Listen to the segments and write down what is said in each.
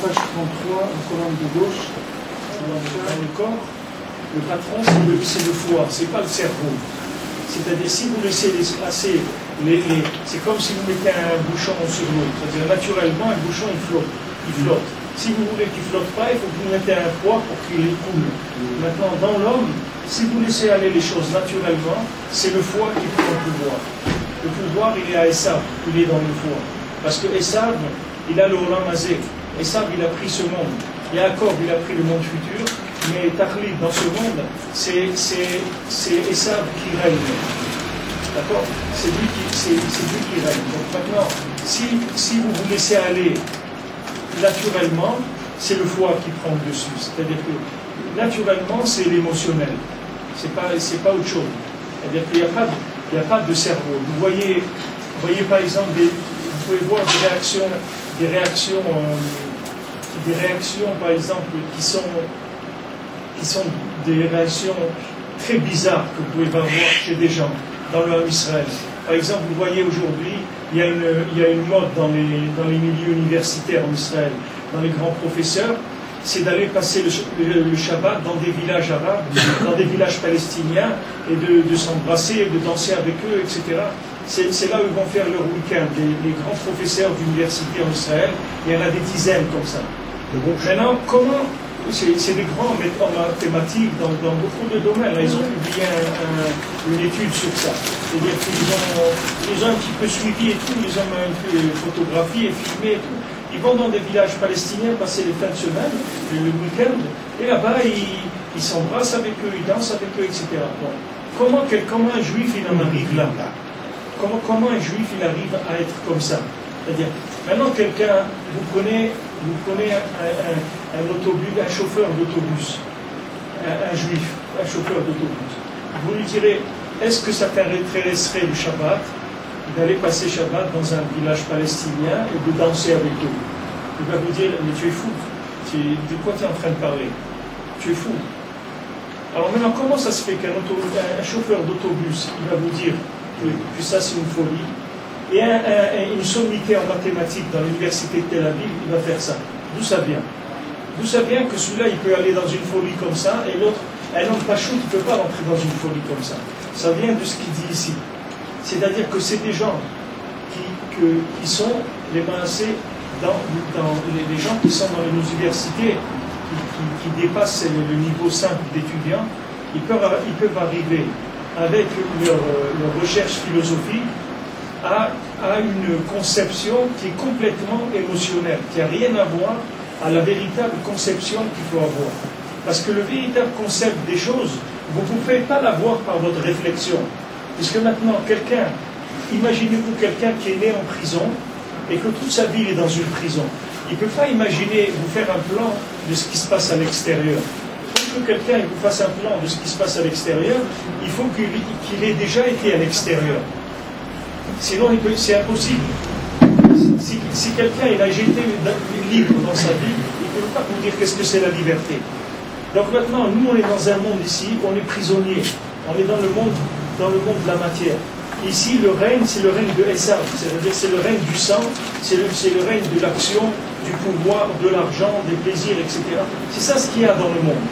page 33, en colonne de gauche, dans le corps, le patron, c'est le foie, c'est pas le cerveau. C'est-à-dire, si vous laissez assez, c'est comme si vous mettez un bouchon sur l'autre. C'est-à-dire, naturellement, un bouchon, il flotte. Si vous voulez qu'il ne flotte pas, il faut que vous mettez un poids pour qu'il coule. Maintenant, dans l'homme, si vous laissez aller les choses naturellement, c'est le foie qui prend le pouvoir. Le pouvoir, il est à Esav, il est dans le foie. Parce que Esav, il a le Olam Hazé. Esav, il a pris ce monde. Yaakov, il a pris le monde futur. Mais Tachlid, dans ce monde, c'est Esav qui règne. D'accord? C'est lui qui règne. Donc maintenant, si vous vous laissez aller naturellement, c'est le foie qui prend le dessus. C'est-à-dire que naturellement, c'est l'émotionnel. C'est pas autre chose. C'est-à-dire qu'il n'y a pas de cerveau. Vous voyez par exemple, vous pouvez voir des réactions par exemple, qui sont des réactions très bizarres que vous pouvez voir chez des gens dans le Ham Israël. Par exemple, vous voyez aujourd'hui, il y a une mode dans les milieux universitaires en Israël, dans les grands professeurs, c'est d'aller passer le Shabbat dans des villages arabes, dans des villages palestiniens, et de s'embrasser, de danser avec eux, etc. C'est là où ils vont faire leur week-end, les grands professeurs d'université en Israël, il y en a des dizaines comme ça. Maintenant, comment... C'est des grands en mathématiques dans beaucoup de domaines. Là, ils ont publié une étude sur ça. C'est-à-dire qu'ils ont un petit peu suivi et tout, ils ont un peu photographié et filmé et tout. Ils vont dans des villages palestiniens passer les fins de semaine, le week-end, et là-bas, ils s'embrassent avec eux, ils dansent avec eux, etc. Bon. Comment un juif il en arrive là? Comment un juif il arrive à être comme ça? C'est-à-dire, maintenant quelqu'un, vous prenez un autobus, un chauffeur d'autobus, un juif, un chauffeur d'autobus. Vous lui direz, est-ce que ça t'intéresserait le Shabbat, d'aller passer Shabbat dans un village palestinien et de danser avec eux? Il va vous dire, mais tu es fou. De quoi tu es en train de parler? Tu es fou. Alors maintenant, comment ça se fait qu'un chauffeur d'autobus, il va vous dire que ça c'est une folie? Et une sommité en mathématiques dans l'université de Tel Aviv, il va faire ça. D'où ça vient? D'où ça vient que celui-là, il peut aller dans une folie comme ça, et l'autre, un homme pachout, il ne peut pas rentrer dans une folie comme ça. Ça vient de ce qu'il dit ici. C'est-à-dire que c'est des gens qui sont les massés les gens qui sont dans les universités, qui dépassent le niveau simple d'étudiants, ils peuvent arriver avec leur recherche philosophique à une conception qui est complètement émotionnelle, qui n'a rien à voir à la véritable conception qu'il faut avoir. Parce que le véritable concept des choses, vous ne pouvez pas l'avoir par votre réflexion. Puisque maintenant, imaginez-vous quelqu'un qui est né en prison et que toute sa vie il est dans une prison. Il ne peut pas imaginer vous faire un plan de ce qui se passe à l'extérieur. Pour que quelqu'un vous fasse un plan de ce qui se passe à l'extérieur, il faut qu'il ait déjà été à l'extérieur. Sinon, c'est impossible. Si quelqu'un a été libre dans sa vie, il ne peut pas vous dire qu'est-ce que c'est la liberté. Donc maintenant, nous, on est dans un monde ici, on est prisonnier. On est dans le monde de la matière. Ici, le règne, c'est le règne de Esav. C'est-à-dire, c'est le règne du sang, c'est le règne de l'action, du pouvoir, de l'argent, des plaisirs, etc. C'est ça ce qu'il y a dans le monde.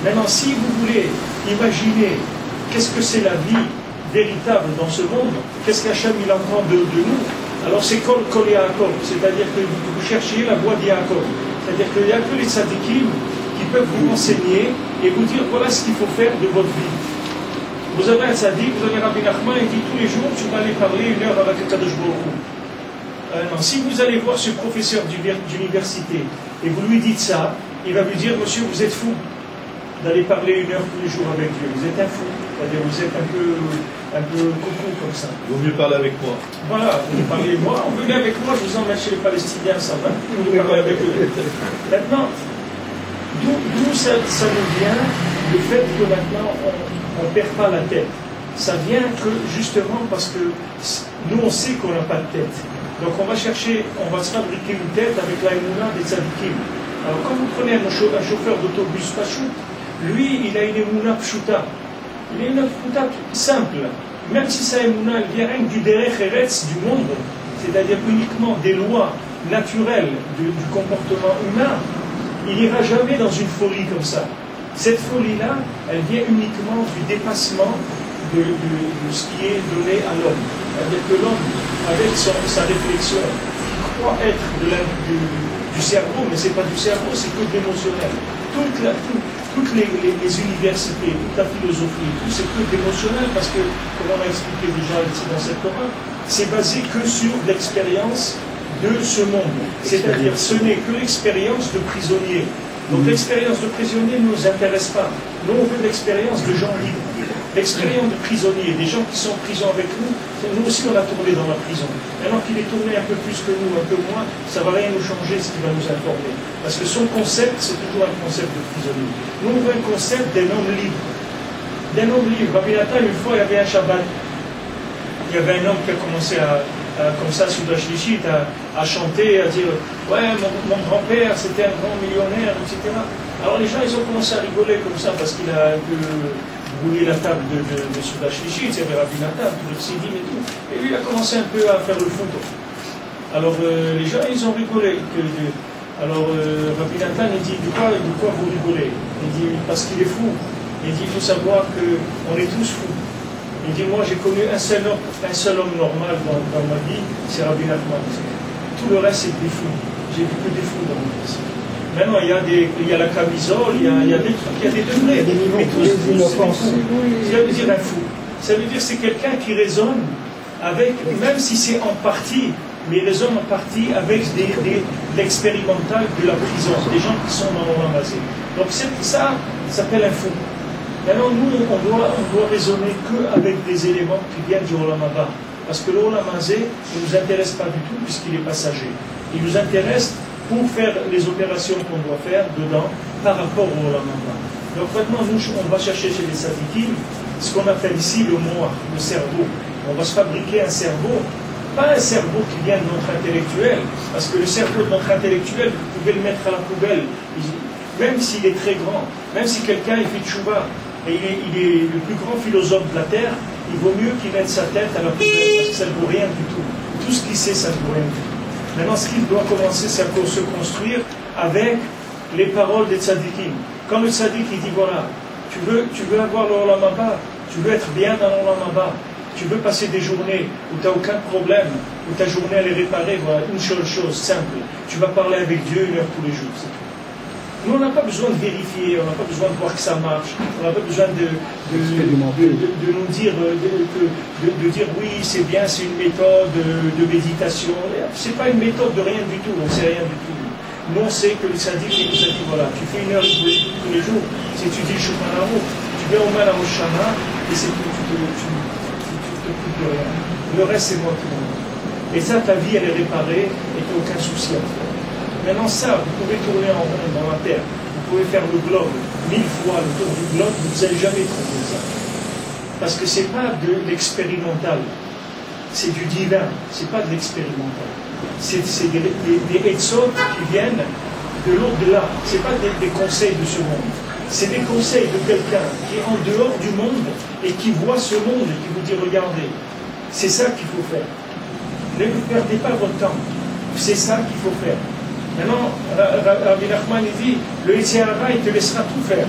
Maintenant, si vous voulez imaginer qu'est-ce que c'est la vie véritable dans ce monde, qu'est-ce qu'Hachem il entend de nous, alors c'est Kol Yaakov, c'est-à-dire que vous cherchiez la voie d'Yaakov. C'est-à-dire qu'il n'y a que les tzadikim qui peuvent vous enseigner et vous dire voilà ce qu'il faut faire de votre vie. Vous avez un tzadik, vous avez Rabbi Nachman, il dit tous les jours tu vas aller parler 1 heure avec Kadosh Baruch Hu. Si vous allez voir ce professeur d'université et vous lui dites ça, il va vous dire monsieur vous êtes fou d'aller parler 1 heure tous les jours avec Dieu, vous êtes un fou, c'est-à-dire vous êtes un peu coco comme ça. Il vaut mieux parler avec moi. Voilà, vous parlez avec moi, on venez avec moi, je vous emmène chez les Palestiniens, ça va, vous parlez avec eux. Maintenant, d'où ça nous vient, le fait que maintenant on ne perd pas la tête. Ça vient que justement parce que nous on sait qu'on n'a pas de tête. Donc on va se fabriquer une tête avec la émouna des tzadikim. Alors quand vous prenez un chauffeur d'autobus pachout, lui il a une émouna pshuta. Il a une émouna simple. Même si sa émouna elle vient rien que du derech eretz du monde, c'est-à-dire uniquement des lois naturel du comportement humain, il n'ira jamais dans une folie comme ça. Cette folie-là, elle vient uniquement du dépassement de ce qui est donné à l'homme. C'est-à-dire que l'homme, avec sa réflexion, il croit être du cerveau, mais ce n'est pas du cerveau, c'est que de l'émotionnel. Toutes les universités, toute la philosophie, tout c'est que d'émotionnel, parce que, comme on a expliqué déjà ici dans cette Torah, c'est basé que sur l'expérience de ce monde. C'est-à-dire, ce n'est que l'expérience de prisonnier. Donc l'expérience de prisonnier ne nous intéresse pas. Nous, on veut l'expérience de gens libres. L'expérience de prisonnier, des gens qui sont en prison avec nous, nous aussi on a tourné dans la prison. Maintenant qu'il est tourné un peu plus que nous, un peu moins, ça ne va rien nous changer ce qui va nous informer. Parce que son concept, c'est toujours un concept de prisonnier. Nous, on veut un concept d'un homme libre. D'un homme libre. Rabbi Nathan, une fois, il y avait un Shabbat. Il y avait un homme qui a commencé comme ça, sous la shlichit, à chanter, à dire « Ouais, mon grand-père, c'était un grand millionnaire, etc. » Alors les gens, ils ont commencé à rigoler comme ça, parce qu'il a un peu brûlé la table de Souda Shlichit, il y avait Rabbi Nathan, tout le Sidim et tout. Et lui, il a commencé un peu à faire le fou. Alors les gens, ils ont rigolé. Alors Rabbi Nathan, il dit « De quoi vous rigolez ?» Il dit « Parce qu'il est fou. » Il dit « Il faut savoir qu'on est tous fous. » Il dit, moi j'ai connu un seul homme normal dans ma vie, c'est Rabbi Nachman. Tout le reste c'est des fous. J'ai vu que des fous dans ma vie. Maintenant il y a la camisole, il y a des trucs, il y a des degrés. Mais tous c'est des fous. Ça veut dire un fou. Ça veut dire c'est quelqu'un qui raisonne avec, même si c'est en partie, mais il raisonne en partie avec l'expérimental de la prison, des gens qui sont dans le Ramazé. Donc ça s'appelle un fou. Maintenant, nous, on doit raisonner qu'avec des éléments qui viennent du Olam Haba. Parce que le Olam Hazé ne nous intéresse pas du tout puisqu'il est passager. Il nous intéresse pour faire les opérations qu'on doit faire dedans par rapport au Olam Haba. Donc maintenant, nous, on va chercher chez les Sadikim ce qu'on appelle ici le moi, le cerveau. On va se fabriquer un cerveau, pas un cerveau qui vient de notre intellectuel, parce que le cerveau de notre intellectuel, vous pouvez le mettre à la poubelle, même s'il est très grand, même si quelqu'un fait tchouva, et il est le plus grand philosophe de la Terre, il vaut mieux qu'il mette sa tête à la poubelle, parce que ça ne vaut rien du tout. Tout ce qu'il sait, ça ne vaut rien du tout. Maintenant, ce qu'il doit commencer, c'est à se construire avec les paroles des tzadikim. Quand le tzadik, il dit, voilà, tu veux avoir le Olam Haba, tu veux être bien dans le Olam Haba, tu veux passer des journées où tu n'as aucun problème, où ta journée elle est réparée, voilà, une seule chose simple, tu vas parler avec Dieu 1 heure tous les jours, c'est tout. Nous, on n'a pas besoin de vérifier, on n'a pas besoin de voir que ça marche, on n'a pas besoin de nous dire, de dire oui, c'est bien, c'est une méthode de méditation. C'est pas une méthode de rien du tout, on ne sait rien du tout. Nous, on sait que le sadique, il nous a dit, voilà, tu fais 1 heure tous les jours, si tu dis le Shulchan Aruch, tu viens au Mal à Hoshana, et c'est tout, tu te coupes de rien. Le reste, c'est moi qui m'en. Et ça, ta vie, elle est réparée, et tu n'as aucun souci à faire. Maintenant ça, vous pouvez tourner en rond dans la Terre, vous pouvez faire le globe 1000 fois le tour du globe, vous n'allez jamais trouver ça. Parce que ce n'est pas de l'expérimental, c'est du divin, ce n'est pas de l'expérimental. C'est des etzot qui viennent de l'au-delà, ce n'est pas des conseils de ce monde. C'est des conseils de quelqu'un qui est en dehors du monde et qui voit ce monde et qui vous dit regardez, c'est ça qu'il faut faire. Ne perdez pas votre temps, c'est ça qu'il faut faire. Maintenant, Rabbi Nachman dit, le Yetzer Hara, il te laissera tout faire.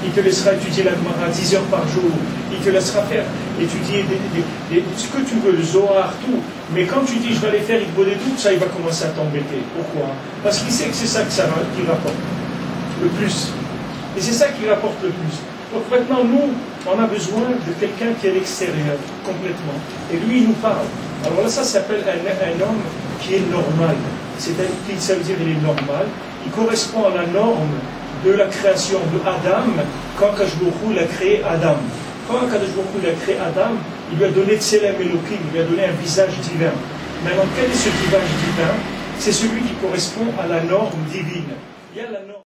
Il te laissera étudier la Gemara 10 heures par jour. Il te laissera faire, étudier ce que tu veux, le Zohar, tout. Mais quand tu dis, je vais aller faire Igbo des doutes, ça, il va commencer à t'embêter. Pourquoi? Parce qu'il sait que c'est ça qui rapporte le plus. Et c'est ça qui rapporte le plus. Donc maintenant, nous, on a besoin de quelqu'un qui est à l'extérieur, complètement. Et lui, il nous parle. Alors là, ça s'appelle un homme qui est normal. C'est-à-dire, ça veut dire qu'il est normal. Il correspond à la norme de la création de Adam quand Akadosh Baruch Hu a créé Adam. Quand Akadosh Baruch Hu a créé Adam, il lui a donné Tselem Elokim, il lui a donné un visage divin. Maintenant, quel est ce visage divin? C'est celui qui correspond à la norme divine. Il y a la norme.